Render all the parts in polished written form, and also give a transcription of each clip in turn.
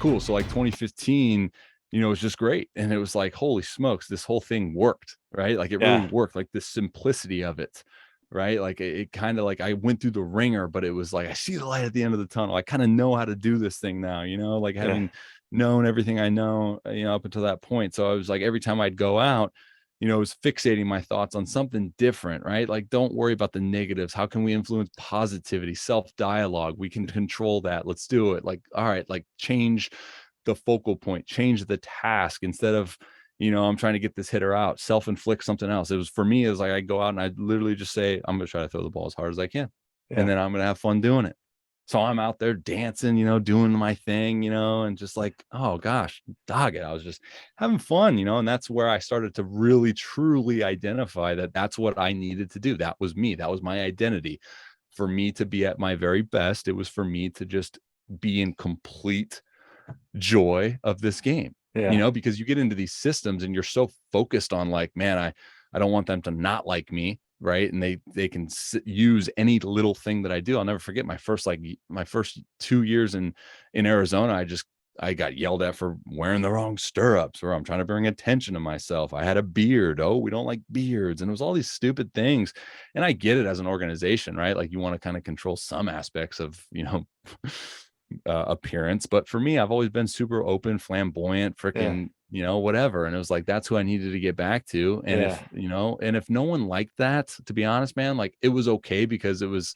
cool. So like 2015, you know, it was just great. And it was like, holy smokes, this whole thing worked, right? Like it really Yeah. worked, like the simplicity of it, right? Like it kind of like I went through the ringer, but it was like, I see the light at the end of the tunnel. I kind of know how to do this thing now, you know, like Yeah. having known everything I know, you know, up until that point. So I was like, every time I'd go out, you know, I was fixating my thoughts on something different, right? Like, don't worry about the negatives. How can we influence positivity, self dialogue? We can control that. Let's do it. Like, all right, like change the focal point, change the task instead of, you know, I'm trying to get this hitter out, self inflict something else. It was for me, it was like I go out and I literally just say, I'm going to try to throw the ball as hard as I can. And Yeah. then I'm going to have fun doing it. So I'm out there dancing, you know, doing my thing, you know, and just like, oh gosh, dog it. I was just having fun, you know, and that's where I started to really truly identify that that's what I needed to do. That was me. That was my identity. For me to be at my very best, it was for me to just be in complete joy of this game, you Yeah. know, because you get into these systems and you're so focused on like, man, I don't want them to not like me. Right. And they can use any little thing that I do. I'll never forget my first 2 years in Arizona. I got yelled at for wearing the wrong stirrups, or I'm trying to bring attention to myself. I had a beard. Oh, we don't like beards. And it was all these stupid things. And I get it as an organization, right? Like you want to kind of control some aspects of, you know, appearance. But for me, I've always been super open, flamboyant, Yeah. freaking, you know, whatever. And it was like, that's who I needed to get back to. And Yeah. if, you know, and if no one liked that, to be honest, man, like it was okay because it was,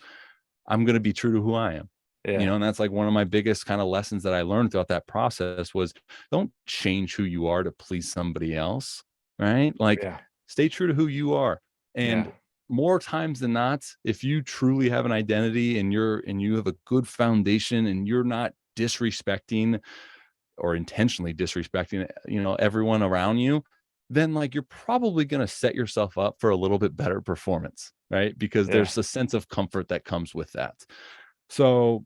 I'm going to be true to who I am. You Yeah. know, and that's like one of my biggest kind of lessons that I learned throughout that process was don't change who you are to please somebody else. Right. Like Yeah. stay true to who you are. Yeah. And more times than not, if you truly have an identity and you have a good foundation and you're not disrespecting or intentionally disrespecting, you know, everyone around you, then like you're probably going to set yourself up for a little bit better performance, right? Because Yeah. there's a sense of comfort that comes with that. So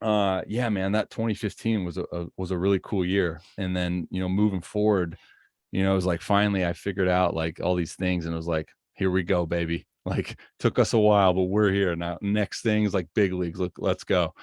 yeah, man, that 2015 was a really cool year. And then, you know, moving forward, you know, it was like finally I figured out like all these things and it was like, here we go, baby. Like took us a while, but we're here now. Next thing is like big leagues. Look, let's go.